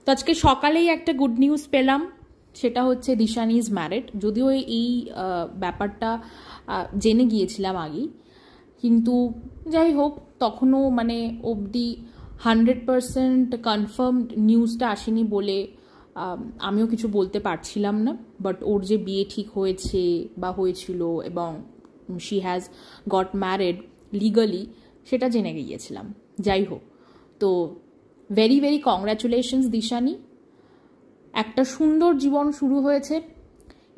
তো আজকে সকালেই একটা গুড নিউজ পেলাম, সেটা হচ্ছে দিশানি ইজ ম্যারিড। যদিও এই ব্যাপারটা জেনে গিয়েছিলাম আগেই, কিন্তু যাই হোক তখনও মানে অবধি 100% কনফার্মড নিউজটা আসেনি বলে আমিও কিছু বলতে পারছিলাম না। বাট ওর যে বিয়ে ঠিক হয়েছে বা হয়েছিল এবং she has got married legally, সেটা জেনে গিয়েছিলাম। যাই হোক, তো ভেরি ভেরি কংগ্র্যাচুলেশনস দিশানি, একটা সুন্দর জীবন শুরু হয়েছে।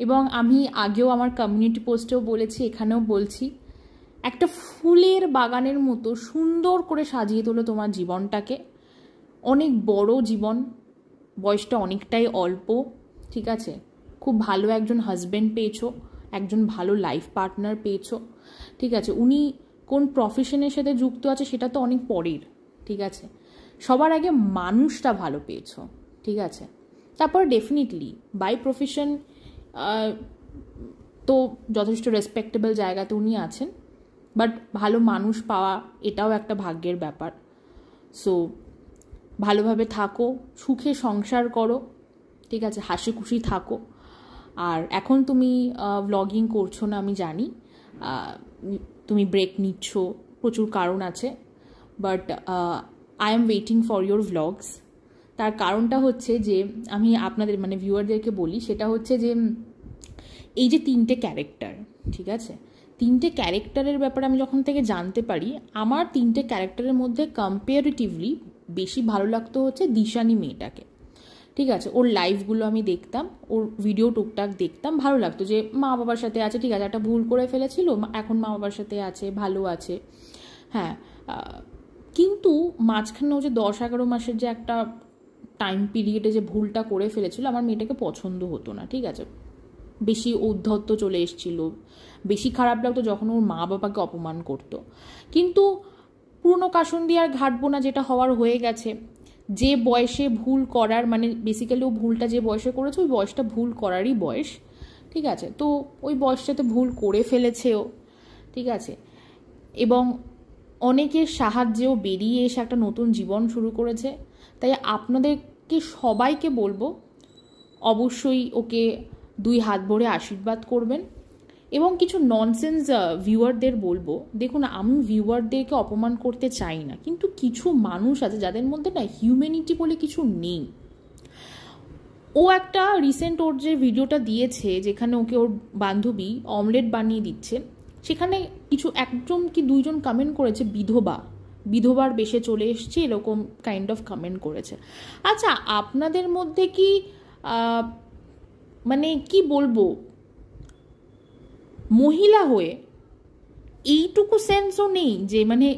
এবং আমি আগেও আমার কমিউনিটি পোস্টেও বলেছি, এখানেও বলছি, একটা ফুলের বাগানের মতো সুন্দর করে সাজিয়ে তোলো তোমার জীবনটাকে। অনেক বড় জীবন, বয়সটা অনেকটাই অল্প, ঠিক আছে? খুব ভালো একজন হাজব্যান্ড পেয়েছো, একজন ভালো লাইফ পার্টনার পেয়েছো, ঠিক আছে? উনি কোন প্রফেশনের সাথে যুক্ত আছে সেটা তো অনেক পরের, ঠিক আছে? সবার আগে মানুষটা ভালো পেয়েছো, ঠিক আছে? তারপর ডেফিনেটলি বাই প্রফেশন তো যথেষ্ট রেসপেক্টেবল জায়গাতে উনি আছেন, বাট ভালো মানুষ পাওয়া এটাও একটা ভাগ্যের ব্যাপার। সো ভালোভাবে থাকো, সুখে সংসার করো, ঠিক আছে? হাসি খুশি থাকো। আর এখন তুমি ব্লগিং করছো না আমি জানি, তুমি ব্রেক নিচ্ছ, প্রচুর কারণ আছে, but I am waiting for your vlogs. তার কারণটা হচ্ছে যে আমি আপনাদের মানে ভিউয়ারদেরকে বলি, সেটা হচ্ছে যে এই যে 3টে ক্যারেক্টার, ঠিক আছে? 3টে ক্যারেক্টারের ব্যাপারে আমি যখন থেকে জানতে পারি, আমার 3টে ক্যারেক্টারের মধ্যে কম্পারেটিভলি বেশি ভালো লাগতো হচ্ছে দিশানি মেয়েটাকে, ঠিক আছে? ওর লাইভগুলো আমি দেখতাম, ওর ভিডিও টুকটাক দেখতাম, ভালো লাগতো যে মা বাবার সাথে আছে, ঠিক আছে, একটা ভুল করে ফেলেছিল, এখন মা বাবার সাথে আছে, ভালো আছে। হ্যাঁ, কিন্তু মাঝখানে ও যে 10-11 মাসের যে একটা টাইম পিরিয়ডে যে ভুলটা করে ফেলেছিল, আমার মেয়েটাকে পছন্দ হতো না, ঠিক আছে? বেশি ঔদ্ধত্য চলে এসেছিল, বেশি খারাপ লাগতো যখন ওর মা বাবাকে অপমান করতো। কিন্তু পুরনো কাসন দিয়ে আর ঘাটবো না, যেটা হওয়ার হয়ে গেছে। যে বয়সে ভুল করার মানে বেসিক্যালি ও ভুলটা যে বয়সে করেছে ওই বয়সটা ভুল করারই বয়স, ঠিক আছে? তো ওই বয়সটাতে ভুল করে ফেলেছেও, ঠিক আছে? এবং অনেকের সাহায্যেও বেরিয়ে এসে একটা নতুন জীবন শুরু করেছে। তাই আপনাদেরকে সবাইকে বলবো, অবশ্যই ওকে 2 হাত ভরে আশীর্বাদ করবেন। এবং কিছু ননসেন্স ভিউয়ারদের বলবো, দেখুন আমি ভিউয়ারদেরকে অপমান করতে চাই না, কিন্তু কিছু মানুষ আছে যাদের মধ্যে না হিউম্যানিটি বলে কিছু নেই। ও একটা রিসেন্ট ওর যে ভিডিওটা দিয়েছে যেখানে ওকে ওর বান্ধবী অমলেট বানিয়ে দিচ্ছে, সেখানে কিছু 1জন কি 2জন কমেন্ট করেছে বিধবার বেশে চলে এসছে, এরকম কাইন্ড অফ কমেন্ট করেছে। আচ্ছা, আপনাদের মধ্যে কি মানে কি বলবো, মহিলা হয়ে এইটুকু সেন্সও নেই যে মানে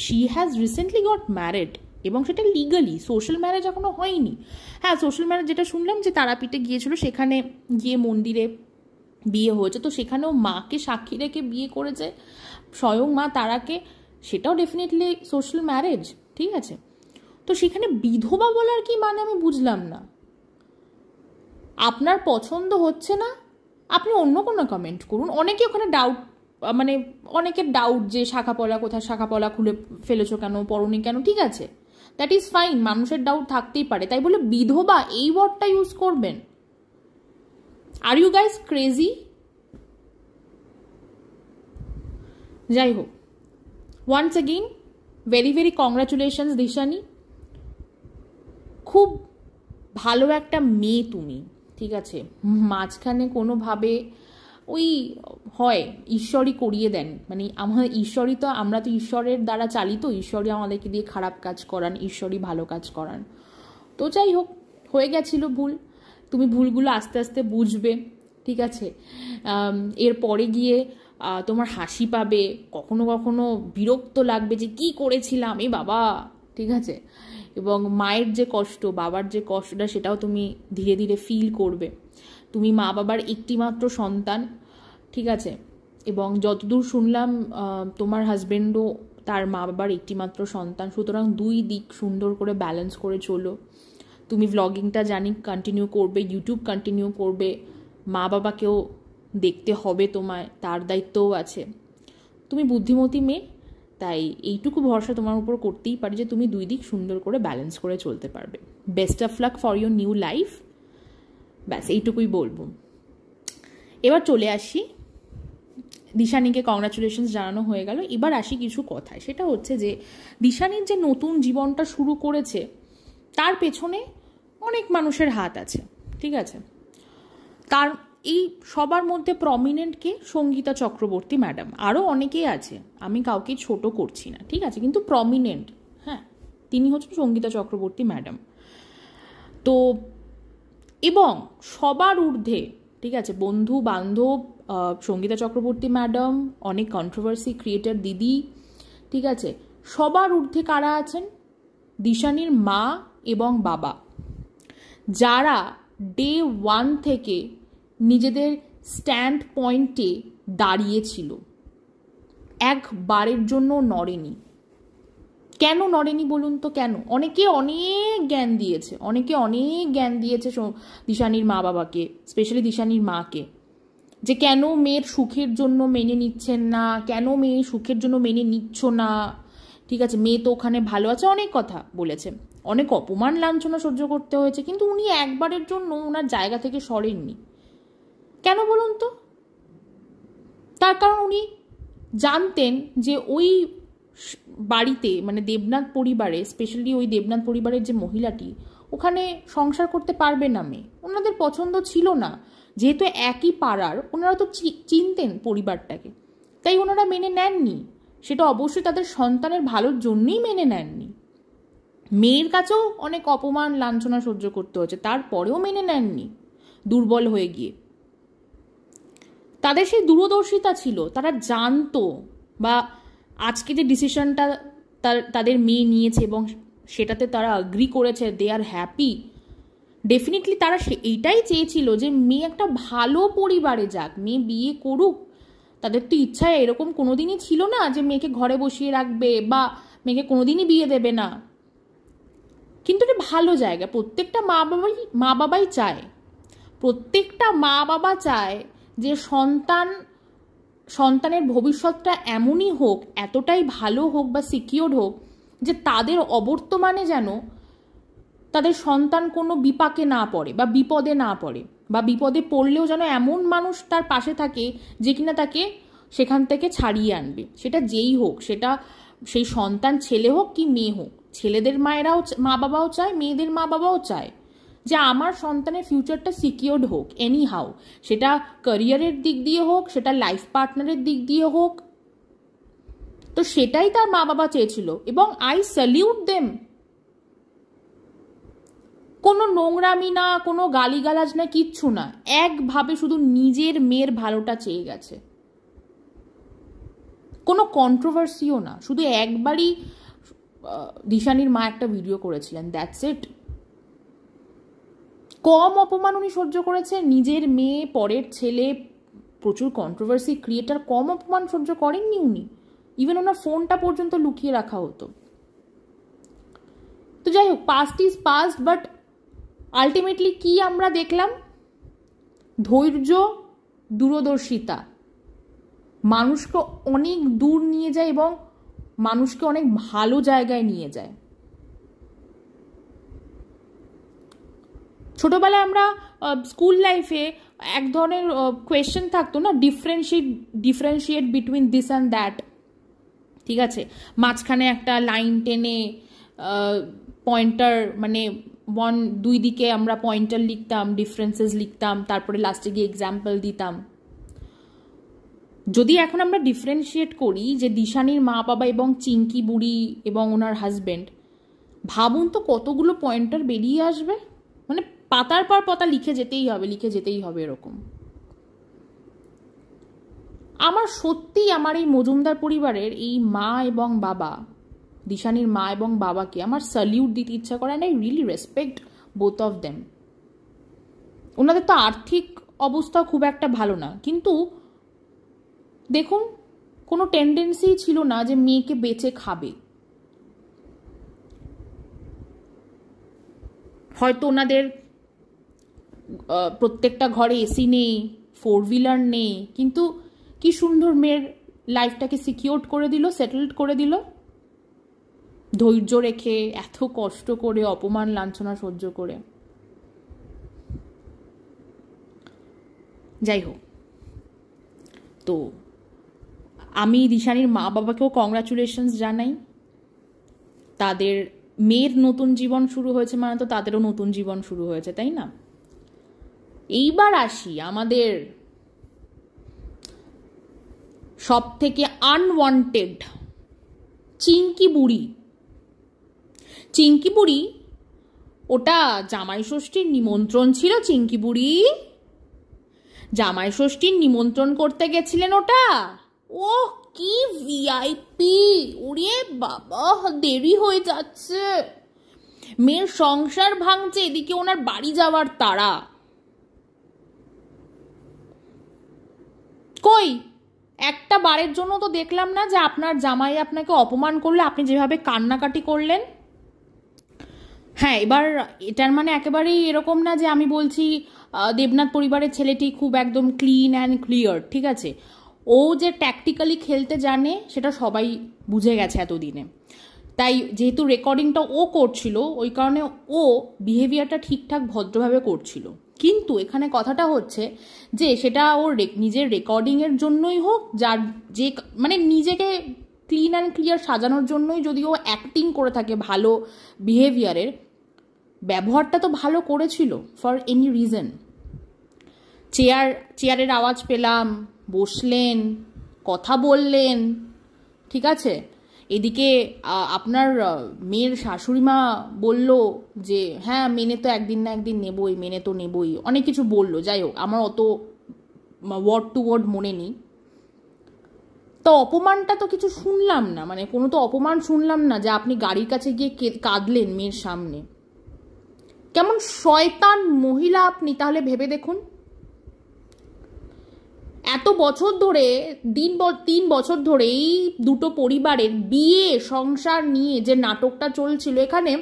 she has recently got married এবং সেটা লিগালি, সোশ্যাল ম্যারেজ এখনো হয়নি। হ্যাঁ, সোশ্যাল ম্যারেজ যেটা শুনলাম যে তারাপীঠে গিয়েছিল, সেখানে গিয়ে মন্দিরে বিয়ে হয়েছে, তো সেখানেও মাকে সাক্ষী রেখে বিয়ে করেছে, স্বয়ং মা তারাকে, সেটাও ডেফিনেটলি সোশ্যাল ম্যারেজ, ঠিক আছে? তো সেখানে বিধবা বলার কি মানে আমি বুঝলাম না। আপনার পছন্দ হচ্ছে না, আপনি অন্য কোনো কমেন্ট করুন। অনেকে ওখানে ডাউট, মানে অনেকের ডাউট যে শাখাপলা কোথায়, শাখাপলা খুলে ফেলেছো কেন, পরনি কেন, ঠিক আছে, দ্যাট ইজ ফাইন, মানুষের ডাউট থাকতেই পারে। তাই বলে বিধবা এই ওয়ার্ডটা ইউজ করবেন? Are you guys crazy? যাই হোক, once again very very congratulations Dishani, খুব ভালো একটা মেয়ে তুমি, ঠিক আছে? মাঝখানে কোনোভাবে ওই হয় ঈশ্বরই করিয়ে দেন, মানে আমার ঈশ্বরই তো, আমরা তো ঈশ্বরের দ্বারা চালিত, ঈশ্বরই আমাদেরকে দিয়ে খারাপ কাজ করান, ঈশ্বরই ভালো কাজ করান। তো যাই হোক, হয়ে গেছিল ভুল, তুমি ভুলগুলো আস্তে আস্তে বুঝবে, ঠিক আছে? এরপরে গিয়ে তোমার হাসি পাবে, কখনো কখনো বিরক্ত লাগবে যে কি করেছিলাম এ বাবা, ঠিক আছে? এবং মায়ের যে কষ্ট, বাবার যে কষ্টটা, সেটাও তুমি ধীরে ধীরে ফিল করবে। তুমি মা বাবার একটিমাত্র সন্তান, ঠিক আছে? এবং যতদূর শুনলাম তোমার হাজবেন্ডও তার মা বাবার একটিমাত্র সন্তান, সুতরাং 2 দিক সুন্দর করে ব্যালেন্স করে চলো। তুমি ভ্লগিংটা জানি কন্টিনিউ করবে, ইউটিউব কন্টিনিউ করবে, মা বাবাকেও দেখতে হবে তোমায়, তার দায়িত্বও আছে। তুমি বুদ্ধিমতী মেয়ে, তাই এইটুকু ভরসা তোমার উপর করতেই পারি যে তুমি দুই দিক সুন্দর করে ব্যালেন্স করে চলতে পারবে। Best of luck for your new life, ব্যাস এইটুকুই বলবো। এবার চলে আসি, দিশানিকে কংগ্রাচুলেশনস জানানো হয়ে গেল, এবার আসি কিছু কথায়। সেটা হচ্ছে যে দিশানির যে নতুন জীবনটা শুরু করেছে তার পেছনে অনেক মানুষের হাত আছে, ঠিক আছে। তার এই সবার মধ্যে প্রমিনেন্ট কে সঙ্গীতা চক্রবর্তী ম্যাডাম, আরও অনেকেই আছে, আমি কাউকে ছোট করছি না, ঠিক আছে, কিন্তু প্রমিনেন্ট, হ্যাঁ, তিনি হচ্ছেন সঙ্গীতা চক্রবর্তী ম্যাডাম। তো এবং সবার ঊর্ধ্বে, ঠিক আছে, বন্ধু বান্ধব, সঙ্গীতা চক্রবর্তী ম্যাডাম, অনেক কন্ট্রোভার্সি ক্রিয়েটার দিদি, ঠিক আছে, সবার ঊর্ধ্বে কারা আছেন? দিশানির মা এবং বাবা, যারা ডে 1 থেকে নিজেদের স্ট্যান্ড পয়েন্টে দাঁড়িয়েছিল, একবারের জন্য নড়েনি। কেন নড়েনি বলুন তো? কেন? অনেকে অনেক জ্ঞান দিয়েছে, অনেকে অনেক জ্ঞান দিয়েছে দিশানির মা বাবাকে, স্পেশালি দিশানির মাকে, যে কেন মেয়ের সুখের জন্য মেনে নিচ্ছেন না, কেন মেয়ে সুখের জন্য মেনে নিচ্ছ না, ঠিক আছে, মেয়ে তো ওখানে ভালো আছে, অনেক কথা বলেছে, অনেক অপমান লাঞ্ছনা সহ্য করতে হয়েছে, কিন্তু উনি একবারের জন্য ওনার জায়গা থেকে সরেননি। কেন বলুন তো? তার কারণ উনি জানতেন যে ওই বাড়িতে, মানে দেবনাথ পরিবারে, স্পেশালি ওই দেবনাথ পরিবারের যে মহিলাটি, ওখানে সংসার করতে পারবে না মেয়ে, ওনাদের পছন্দ ছিল না। যেহেতু একই পাড়ার, ওনারা তো চিনতেন পরিবারটাকে, তাই ওনারা মেনে নেননি। সেটা অবশ্যই তাদের সন্তানের ভালোর জন্যই মেনে নেননি। মেয়ের কাছেও অনেক অপমান লাঞ্ছনা সহ্য করতে হচ্ছে, তারপরেও মেনে নেননি, দুর্বল হয়ে গিয়ে। তাদের সেই দূরদর্শিতা ছিল, তারা জানতো, বা আজকে যে ডিসিশনটা তাদের মেয়ে নিয়েছে এবং সেটাতে তারা অ্যাগ্রি করেছে, দে আর হ্যাপি, ডেফিনেটলি তারা এইটাই চেয়েছিল যে মেয়ে একটা ভালো পরিবারে যাক, মেয়ে বিয়ে করুক। তাদের তো ইচ্ছা এরকম কোনোদিনই ছিল না যে মেয়েকে ঘরে বসিয়ে রাখবে বা মেয়েকে কোনোদিনই বিয়ে দেবে না, কিন্তু এটা ভালো জায়গা। প্রত্যেকটা মা বাবাই চায়, প্রত্যেকটা মা বাবা চায় যে সন্তানের ভবিষ্যৎটা এমনই হোক, এতটাই ভালো হোক বা সিকিওর হোক, যে তাদের অবর্তমানে যেন তাদের সন্তান কোনো বিপাকে না পড়ে বা বিপদে না পড়ে, বা বিপদে পড়লেও যেন এমন মানুষ তার পাশে থাকে যে কিনা তাকে সেখান থেকে ছাড়িয়ে আনবে। সেটা যেই হোক, সেটা সেই সন্তান ছেলে হোক কি মেয়ে হোক, ছেলেদের মা বাবাও চায়, মেয়েদের মা বাবাও চায় যে আমার সন্তানের ফিউচারটা সিকিওরড হোক এনি হাউ, সেটা ক্যারিয়ারের দিক দিয়ে হোক, সেটা লাইফ পার্টনারের দিক দিয়ে হোক। তো সেটাই তার মা বাবা চেয়েছিল, এবং আই স্যালিউট দেম। কোনো নোংরামি না, কোনো গালিগালাজ না, কিচ্ছু না, একভাবে শুধু নিজের মেয়ের ভালোটা চেয়ে গেছে, কোনো কন্ট্রোভার্সিও না, শুধু একবারই দিশানির মা একটা ভিডিও করেছিলেন, দ্যাটস ইট। কম অপমান উনি সহ্য করেছে, নিজের মেয়ে, পরের ছেলে, প্রচুর কন্ট্রোভার্সি ক্রিয়েটার, কম অপমান সহ্য করেননি উনি। ইভেন ওনার ফোনটা পর্যন্ত লুকিয়ে রাখা হতো। তো যাই হোক, past is past, but ultimately কি আমরা দেখলাম? ধৈর্য, দূরদর্শিতা মানুষকে অনেক দূর নিয়ে যায় এবং মানুষকে অনেক ভালো জায়গায় নিয়ে যায়। ছোটবেলায় আমরা স্কুল লাইফে এক ধরনের কোয়েশ্চেন থাকতো না, differentiate between this and that, ঠিক আছে, মাঝখানে একটা লাইন টেনে পয়েন্টার, মানে দুই দিকে আমরা পয়েন্টার লিখতাম, ডিফারেন্সেস লিখতাম, তারপরে লাস্টে গিয়ে এক্সাম্পল দিতাম। যদি এখন আমরা ডিফারেন্সিয়েট করি যে দিশানির মা বাবা এবং চিঙ্কি বুড়ি এবং ওনার হাজবেন্ড, ভাবুন তো কতগুলো পয়েন্টার বেরিয়ে আসবে, মানে পাতার পর পাতা লিখে যেতেই হবে এরকম। আমার সত্যিই আমার এই মজুমদার পরিবারের এই মা এবং বাবা, দিশানির মা এবং বাবাকে আমার স্যালিউট দিতে ইচ্ছা করে, and I really respect both of them. ওনাদের তো আর্থিক অবস্থা খুব একটা ভালো না, কিন্তু দেখুন কোনো টেন্ডেন্সি ছিল না যে মেয়েকে বেচে খাবে। হয়তো ওনাদের প্রত্যেকটা ঘরে এসি নেই, 4 হুইলার নেই, কিন্তু কি সুন্দর মেয়ের লাইফটাকে সিকিউরড করে দিল, সেটেলড করে দিল, ধৈর্য রেখে, এত কষ্ট করে, অপমান লাঞ্ছনা সহ্য করে। যাই হোক, তো আমি দিশানির মা বাবাকেও কংগ্রাচুলেশনস জানাই। তাদের মেয়ের নতুন জীবন শুরু হয়েছে মানে তো তাদেরও নতুন জীবন শুরু হয়েছে, তাই না? এইবার আসি আমাদের সব থেকে আনওয়ান্টেড চিঙ্কি বুড়ি। চিঙ্কি বুড়ি, ওটা জামাই ষষ্ঠীর নিমন্ত্রণ ছিল। চিঙ্কি বুড়ি জামাই ষষ্ঠীর নিমন্ত্রণ করতে গেছিলেন ওটা। ও কি ভিআইপি! ওরে বাবা, দেরি হয়ে যাচ্ছে, মেয়ের সংসার ভাঙছে, এদিকে ওনার বাড়ি যাওয়ার তাড়া। কই একটা বারের জন্য তো দেখলাম না যে আপনার জামাই আপনাকে অপমান করলে আপনি যেভাবে কান্নাকাটি করলেন। হ্যাঁ, এবার এটার মানে একেবারেই এরকম না যে আমি বলছি দেবনাথ পরিবারের ছেলেটি খুব একদম ক্লিন অ্যান্ড ক্লিয়ার, ঠিক আছে? ও যে ট্যাকটিক্যালি খেলতে জানে সেটা সবাই বুঝে গেছে এতদিনে। তাই যেহেতু রেকর্ডিংটা ও করছিল, ওই কারণে ও বিহেভিয়ারটা ঠিকঠাক ভদ্রভাবে করছিল। কিন্তু এখানে কথাটা হচ্ছে যে সেটা ওর নিজের রেকর্ডিংয়ের জন্যই হোক, যার যে মানে নিজেকে ক্লিন অ্যান্ড ক্লিয়ার সাজানোর জন্যই যদি ও অ্যাক্টিং করে থাকে ভালো বিহেভিয়ারের, ব্যবহারটা তো ভালো করেছিল ফর এনি রিজন। চেয়ারের আওয়াজ পেলাম, বসলেন, কথা বললেন, ঠিক আছে? এদিকে আপনার মেয়ের শাশুড়ি মা বলল যে হ্যাঁ মেনে তো একদিন না একদিন নেবই, মেনে তো নেবই, অনেক কিছু বললো। যাই হোক, আমার অত ওয়ার্ড টু ওয়ার্ড মনে নেই। তো অপমানটা তো কিছু শুনলাম না, মানে কোনো তো অপমান শুনলাম না যে আপনি গাড়ির কাছে গিয়ে কাঁদলেন মেয়ের সামনে। কেমন শয়তান মহিলা আপনি, তাহলে ভেবে দেখুন। এত বছর ধরে 3 বছর ধরে এই দুটো পরিবারের বিয়ে সংসার নিয়ে যে নাটকটা চলছিল, এখানে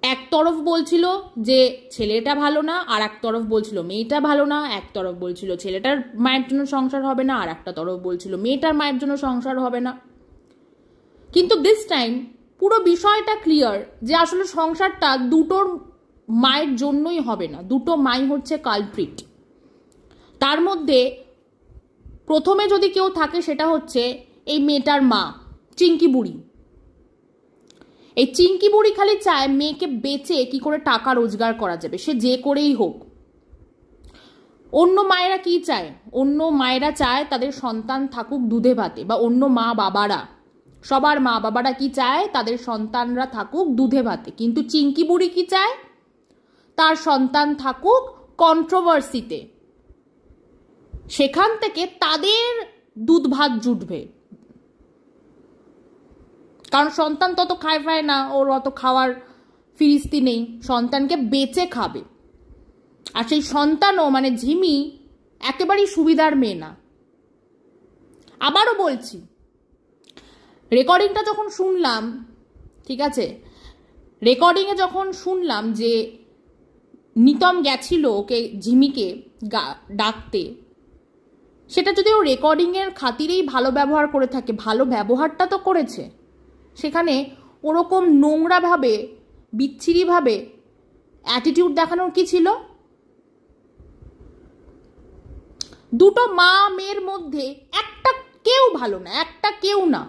এক তরফ বলছিল যে ছেলেটা ভালো না, আর এক তরফ বলছিল মেয়েটা ভালো না। এক তরফ বলছিল ছেলেটার মায়ের জন্য সংসার হবে না, আর একটা তরফ বলছিল মেয়েটার মায়ের জন্য সংসার হবে না। কিন্তু দিস টাইম পুরো বিষয়টা ক্লিয়ার যে আসলে সংসারটা দুটোর মায়ের জন্যই হবে না, দুটো মাই হচ্ছে কালপ্রিট। তার মধ্যে প্রথমে যদি কেউ থাকে সেটা হচ্ছে এই মেয়েটার মা চিঙ্কি বুড়ি। এই চিঙ্কি বুড়ি খালি চায় মেয়েকে বেচে কি করে টাকা রোজগার করা যাবে, সে যে করেই হোক। অন্য মায়েরা কি চায়? অন্য মায়েরা চায় তাদের সন্তান থাকুক দুধে ভাতে, বা অন্য মা বাবারা, সবার মা বাবারা কি চায়? তাদের সন্তানরা থাকুক দুধে ভাতে। কিন্তু চিঙ্কি বুড়ি কি চায়? তার সন্তান থাকুক কন্ট্রোভার্সিতে, সেখান থেকে তাদের দুধ ভাত জুটবে। কারণ সন্তান তত খায় ফায় না, ওর অত খাওয়ার ফিরিস্তি নেই, সন্তানকে বেচে খাবে। আর সেই সন্তানও মানে ঝিমি একেবারেই সুবিধার মেয়ে না। আবারও বলছি, রেকর্ডিংটা যখন শুনলাম, ঠিক আছে, রেকর্ডিংয়ে যখন শুনলাম যে নিতম গেছিল ওকে ঝিমিকে ডাকতে, সেটা যদি ও রেকর্ডিংয়ের খাতিরেই ভালো ব্যবহার করে থাকে, ভালো ব্যবহারটা তো করেছে, সেখানে ওরকম নোংরাভাবে বিচ্ছিরিভাবে অ্যাটিটিউড দেখানোর কি ছিল? দুটো মা মেয়ের মধ্যে একটা কেউ ভালো না, একটা কেউ না।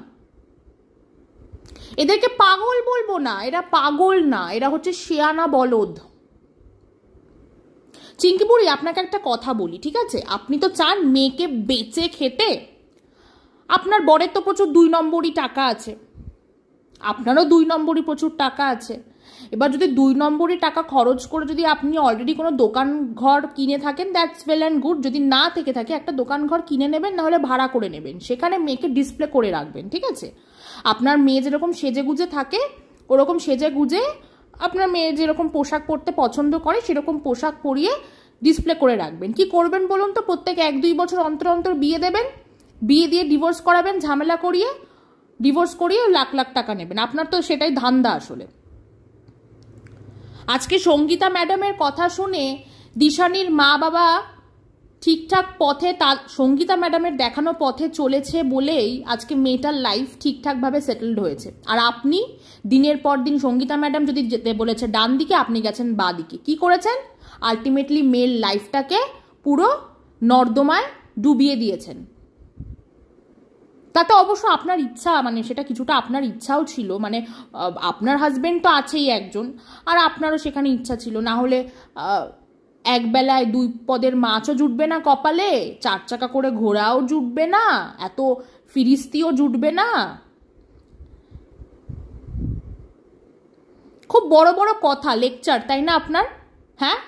এদেরকে পাগল বলবো না, এরা পাগল না, এরা হচ্ছে শেয়ানা বলদ। চিঙ্কি বুড়ি, আপনাকে একটা কথা বলি, ঠিক আছে? আপনি তো চান মেয়েকে বেচে খেতে। আপনার বরের তো প্রচুর 2 নম্বরই টাকা আছে, আপনারও 2 নম্বরই প্রচুর টাকা আছে। এবার যদি 2 নম্বরই টাকা খরচ করে যদি আপনি অলরেডি কোনো দোকান ঘর কিনে থাকেন, দ্যাটস ওয়েল অ্যান্ড গুড। যদি না থেকে থাকে, একটা দোকান ঘর কিনে নেবেন, নাহলে ভাড়া করে নেবেন, সেখানে মেয়েকে ডিসপ্লে করে রাখবেন, ঠিক আছে? আপনার মেয়ে যেরকম সেজে গুজে থাকে, ওরকম সেজে গুজে আপনার মেয়ে যেরকম পোশাক পরতে পছন্দ করে সেরকম পোশাক পরিয়ে ডিসপ্লে করে রাখবেন। কি করবেন বলুন তো? প্রত্যেক 1-2 বছর অন্তর অন্তর বিয়ে দেবেন, বিয়ে দিয়ে ডিভোর্স করাবেন, ঝামেলা করিয়ে ডিভোর্স করিয়ে লাখ লাখ টাকা নেবেন। আপনার তো সেটাই ধান্দা আসলে। আজকে সঙ্গীতা ম্যাডামের কথা শুনে দিশানির মা বাবা ঠিকঠাক পথে সঙ্গীতা ম্যাডামের দেখানো পথে চলেছে বলেই আজকে মেয়েটার লাইফ ঠিকঠাকভাবে সেটেলড হয়েছে। আর আপনি দিনের পর দিন সঙ্গীতা ম্যাডাম যদি যেতে বলেছে ডান দিকে, আপনি গেছেন বা দিকে। কি করেছেন? আলটিমেটলি মেয়ের লাইফটাকে পুরো নর্দমায় ডুবিয়ে দিয়েছেন। তাতে অবশ্য আপনার ইচ্ছা, মানে সেটা কিছুটা আপনার ইচ্ছাও ছিল, মানে আপনার হাজবেন্ড তো আছেই একজন, আর আপনারও সেখানে ইচ্ছা ছিল। না হলে এক বেলায় 2 পদের মাছও জুটবে না কপালে, 4 চাকা করে ঘোড়াও জুটবে না, এত ফিরিস্তিও জুটবে না। খুব বড় বড় কথা, লেকচার, তাই না আপনার? হ্যাঁ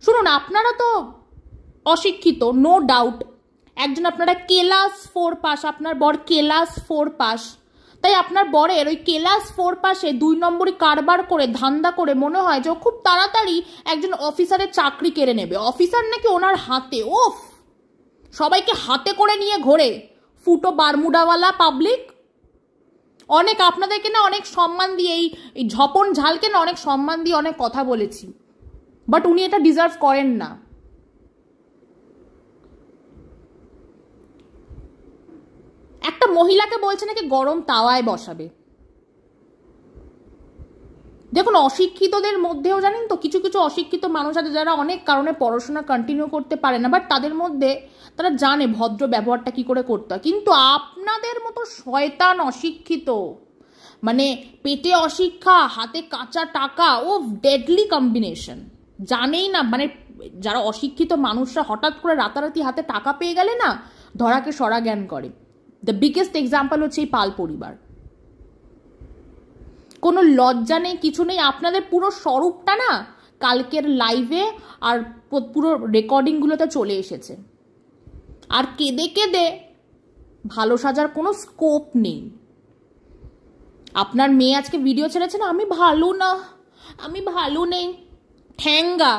শুনুন, আপনারা তো অশিক্ষিত, নো ডাউট। একজন আপনারা ক্লাস 4 পাস, আপনার বর ক্লাস 4 পাস, তাই আপনার বরের ওই ক্লাস 4 পাসে 2 নম্বরই কারবার করে ধান্দা করে মনে হয় যে ও খুব তাড়াতাড়ি একজন অফিসারের চাকরি কেড়ে নেবে। অফিসার নাকি ওনার হাতে, ওফ, সবাইকে হাতে করে নিয়ে ঘোরে, ফুটো বারমুডাওয়ালা পাবলিক। অনেক আপনাদেরকে না অনেক সম্মান দিয়ে, এই ঝপন ঝালকে না অনেক সম্মান দিয়ে অনেক কথা বলেছি, বাট উনি এটা ডিজার্ভ করেন না। একটা মহিলাকে বলছে নাকি গরম তাওয়ায় বসাবে। দেখুন, অশিক্ষিতদের মধ্যেও জানেন তো কিছু কিছু অশিক্ষিত মানুষ আছে যারা অনেক কারণে পড়াশোনা কন্টিনিউ করতে পারে না, বাট তাদের মধ্যে তারা জানে ভদ্র ব্যবহারটা কি করে করতে হয়। কিন্তু আপনাদের মতো শয়তান অশিক্ষিত, মানে পেটে অশিক্ষা, হাতে কাঁচা টাকা, ও ডেডলি কম্বিনেশন। জানেই না, মানে যারা অশিক্ষিত মানুষরা হঠাৎ করে রাতারাতি হাতে টাকা পেয়ে গেলে না ধরাকে সরা জ্ঞান করে। দ্য বিগেস্ট এক্সাম্পল হচ্ছে এই পাল পরিবার। কোনো লজ্জা নেই, কিছু নেই। আপনাদের পুরো স্বরূপটা না কালকের লাইভে আর পুরো রেকর্ডিংগুলোতে চলে এসেছে। আর কেঁদে কেঁদে ভালো সাজার কোনো স্কোপ নেই। আপনার মেয়ে আজকে ভিডিও ছেড়েছে না, আমি ভালো না, আমি ভালো নেই। ঠ্যাঙ্গা,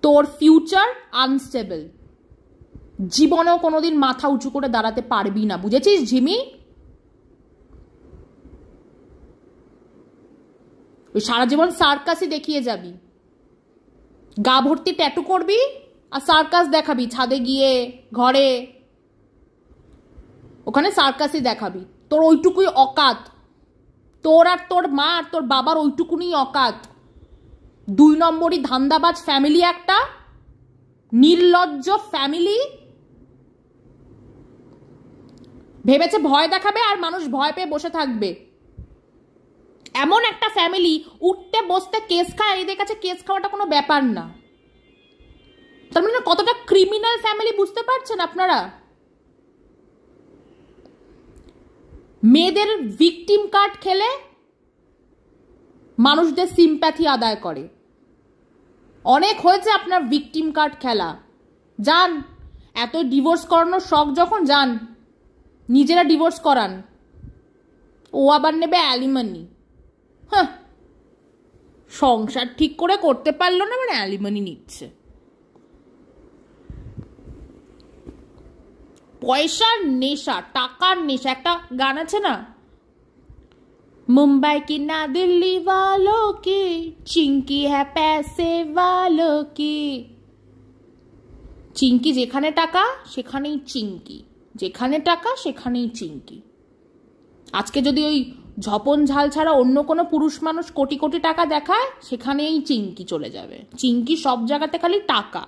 তোর ফিউচার আনস্টেবল, জীবনেও কোনোদিন মাথা উঁচু করে দাঁড়াতে পারবি না, বুঝেছিস ঝিমি? ওই সারা জীবন সার্কাসই দেখিয়ে যাবি, গা ভর্তি ট্যাটু করবি আর সার্কাস দেখাবি, ছাদে গিয়ে ঘরে ওখানে সার্কাসই দেখাবি। তোর ওইটুকুই অকাত, তোর আর তোর মা আর তোর বাবার ওইটুকুনি অকাত। 2 নম্বরই ধান্দাবাজ ফ্যামিলি, একটা নির্লজ্জ ফ্যামিলি। ভেবেছে ভয় দেখাবে আর মানুষ ভয় পেয়ে বসে থাকবে। এমন একটা ফ্যামিলি, উঠতে বসতে কেস খায়, এদের কাছে কেস খাওয়াটা কোনো ব্যাপার না। তার মানে কতটা ক্রিমিনাল ফ্যামিলি বুঝতে পারছেন আপনারা? মেয়েদের ভিকটিম কার্ড খেলে মানুষদের সিম্প্যাথি আদায় করে। অনেক হয়েছে আপনার ভিকটিম কার্ড খেলা। যান, এত ডিভোর্স করানোর শখ যখন, যান নিজেরা ডিভোর্স করান, ও আবার নেবে অ্যালিমানি। হ্যাঁ, সংসার ঠিক করে করতে পারলো না, মানে অ্যালিমানি নিচ্ছে। পয়সার নেশা, টাকার নেশা। একটা গান আছে না, मुंबई की ना दिल्ली वालों की, चिंकी है पैसे वालों की। চিঙ্কি যেখানে টাকা সেখানেই চিঙ্কি, যেখানে টাকা সেখানেই চিঙ্কি। আজকে যদি ওই ঝপন ঝাল ছাড়া অন্য কোনো পুরুষ মানুষ কোটি কোটি টাকা দেখায়, সেখানেই চিঙ্কি চলে যাবে। চিঙ্কি সব জায়গাতে খালি টাকা,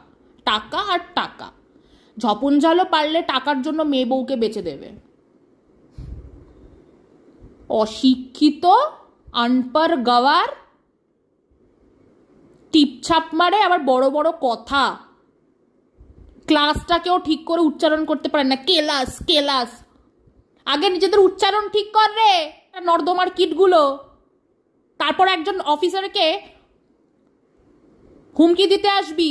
টাকা আর টাকা। ঝপন ঝালও পারলে টাকার জন্য মেয়ে বউকে বেচে দেবে। অশিক্ষিত, আনপার গওয়ার, টিপছাপ মারে, আবার বড় বড় কথা। ক্লাসটাকেও ঠিক করে উচ্চারণ করতে পারে না। কেলাস কেলাস, আগে নিজেদের উচ্চারণ ঠিক কর রে নর্দমার কিটগুলো, তারপর একজন অফিসারকে হুমকি দিতে আসবি।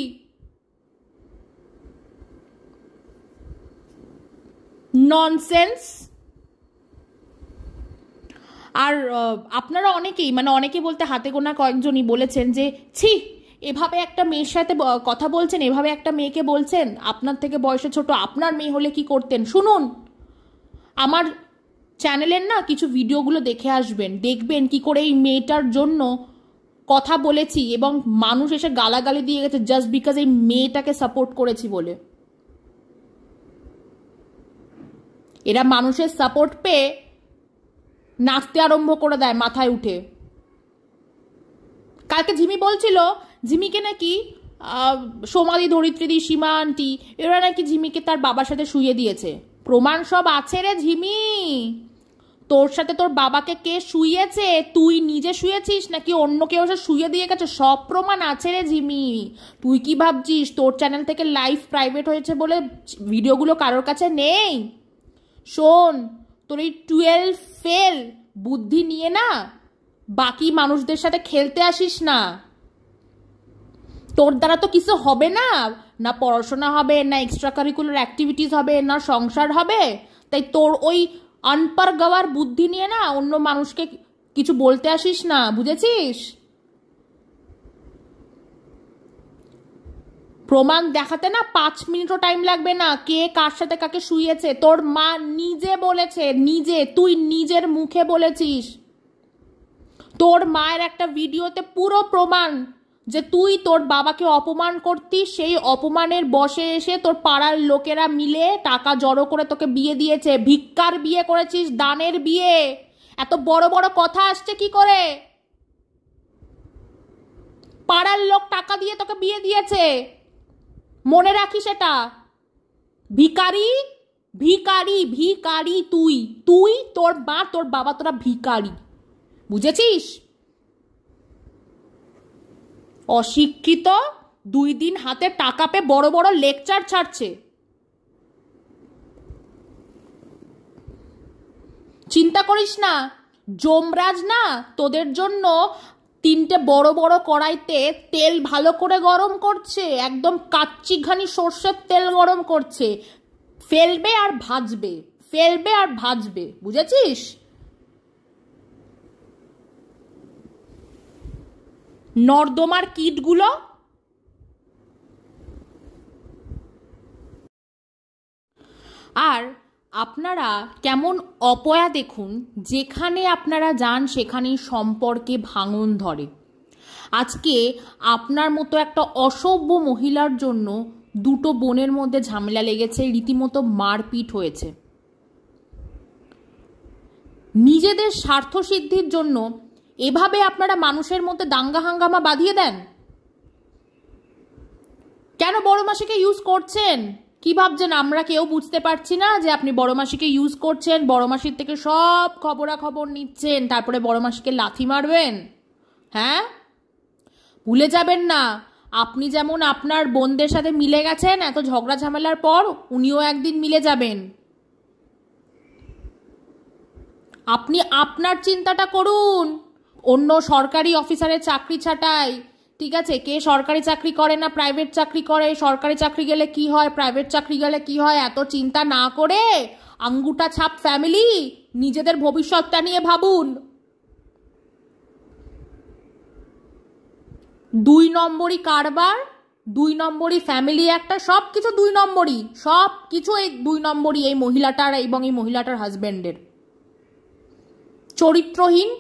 ননসেন্স। আর আপনারা অনেকেই, মানে অনেকে বলতে হাতে গোনা কয়েকজনই বলেছেন যে ছি, এভাবে একটা মেয়ের সাথে কথা বলছেন, এভাবে একটা মেয়েকে বলছেন, আপনার থেকে বয়সে ছোট, আপনার মেয়ে হলে কি করতেন। শুনুন, আমার চ্যানেলের না কিছু ভিডিওগুলো দেখে আসবেন, দেখবেন কি করে এই মেয়েটার জন্য কথা বলেছি এবং মানুষ এসে গালাগালি দিয়ে গেছে জাস্ট বিকজ এই মেয়েটাকে সাপোর্ট করেছি বলে। এরা মানুষের সাপোর্ট পেয়ে নাচতে আরম্ভ করে দেয় মাথায় উঠে। কালকে ঝিমি বলছিল ঝিমিকে নাকি সোমাদি, ধরিত্রীদি, সীমা আন্টি এরা নাকি ঝিমিকে তার বাবার সাথে শুইয়ে দিয়েছে। প্রমাণ সব আছে রে ঝিমি। তোর সাথে তোর বাবাকে কে শুইয়েছে, তুই নিজে শুয়েছিস নাকি অন্য কেউ এসে শুইয়ে দিয়ে গেছে, সব প্রমাণ আছে রে ঝিমি। তুই কি ভাবছিস তোর চ্যানেল থেকে লাইভ প্রাইভেট হয়েছে বলে ভিডিওগুলো কারোর কাছে নেই? শোন, তোর এই 12 ফেল বুদ্ধি নিয়ে না বাকি মানুষদের সাথে খেলতে আসিস না। তোর দ্বারা তো কিছু হবে না, না পড়াশোনা হবে, না এক্সট্রা কারিকুলার অ্যাক্টিভিটিস হবে, না সংসার হবে। তাই তোর ওই আনপার গাওয়ার বুদ্ধি নিয়ে না অন্য মানুষকে কিছু বলতে আসিস না, বুঝেছিস? প্রমাণ দেখাতে না 5 মিনিটও টাইম লাগবে না, কে কার সাথে কাকে শুইয়েছে। তোর মা নিজে বলেছে, নিজে, তুই নিজের মুখে বলেছিস। তোর মায়ের একটা ভিডিওতে পুরো প্রমাণ যে তুই তোর বাবাকে অপমান করতিস, সেই অপমানের বশে এসে তোর পাড়ার লোকেরা মিলে টাকা জড়ো করে তোকে বিয়ে দিয়েছে। ভিক্ষার বিয়ে করেছিস, দানের বিয়ে। এত বড় বড় কথা আসছে কি করে? পাড়ার লোক টাকা দিয়ে তোকে বিয়ে দিয়েছে, মনে রাখিস এটা। ভিখারি, ভিখারি, ভিখারি তুই, তুই, তোর মা, তোর বাবা, তোরা ভিখারি, বুঝেছিস? অশিক্ষিত, 2 দিন হাতে টাকা পেয়ে বড় বড় লেকচার ছাড়ছে। চিন্তা করিস না, যমরাজ না তোদের জন্য 3টে বড় বড় কড়াইতে তেল ভালো করে গরম করছে, একদম কাচ্চিঘানি সর্ষের তেল গরম করছে। ফেলবে আর ভাজবে, ফেলবে আর ভাজবে, বুঝেছিস? নর্দমার কীটগুলো। আর আপনারা কেমন অপয়া দেখুন, যেখানে আপনারা যান সেখানেই সম্পর্কে ভাঙন ধরে। আজকে আপনার মতো একটা অসভ্য মহিলার জন্য 2টো বোনের মধ্যে ঝামেলা লেগেছে, রীতিমতো মারপিট হয়েছে। নিজেদের স্বার্থ সিদ্ধির জন্য এভাবে আপনারা মানুষের মধ্যে দাঙ্গা হাঙ্গামা বাঁধিয়ে দেন। কেন বড় মাসিকে ইউজ করছেন? কি ভাবছেন আমরা কেউ বুঝতে পারছি না যে আপনি বড় মাসিকে ইউজ করছেন, বড় মাসির থেকে সব খবরাখবর নিচ্ছেন, তারপরে বড় মাসিকে লাথি মারবেন? হ্যাঁ, ভুলে যাবেন না, আপনি যেমন আপনার বোনদের সাথে মিলে গেছেন এত ঝগড়া ঝামেলার পর, উনিও একদিন মিলে যাবেন। আপনি আপনার চিন্তাটা করুন। অন্য সরকারি অফিসারের চাকরি ছাঁটাই, ঠিক আছে, কে সরকারি চাকরি করে না প্রাইভেট চাকরি করে, সরকারি চাকরি গেলে কি হয়, প্রাইভেট চাকরি গেলে কি হয়, এত চিন্তা না করে আঙ্গুটা ছাপ ফ্যামিলি, নিজেদের ভবিষ্যৎটা নিয়ে ভাবুন। 2 নম্বরই কারবার, 2 নম্বরই ফ্যামিলি একটা, সব কিছু 2 নম্বরই, সব কিছু এই 2 নম্বরই এই মহিলাটার এবং এই মহিলাটার হাজবেন্ডের। চরিত্রহীন,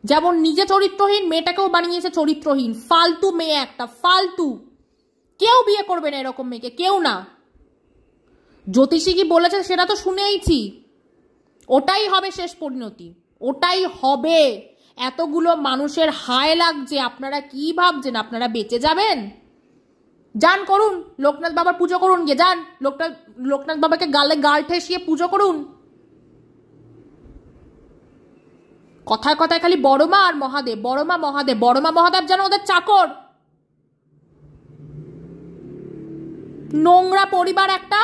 যেমন নিজে চরিত্রহীন, মেয়েটাকেও বানিয়েছে চরিত্রহীন। ফালতু মেয়ে একটা, ফালতু। কেউ বিয়ে করবে না এরকম মেয়েকে, কেউ না। জ্যোতিষী কি বলেছে সেটা তো শুনেইছি, ওটাই হবে শেষ পরিণতি, ওটাই হবে। এতগুলো মানুষের হায় লাগছে, আপনারা কি ভাবছেন আপনারা বেঁচে যাবেন? যান করুন, লোকনাথ বাবার পুজো করুন, গিয়ে যান লোকনাথ বাবাকে গালে গাল ঠেসিয়ে পুজো করুন। কথায় কথায় খালি বড় মা আর মহাদেব, বড় মা মহাদেব, বড় মা মহাদেব যেন ওদের চাকর। নোংরা পরিবার একটা।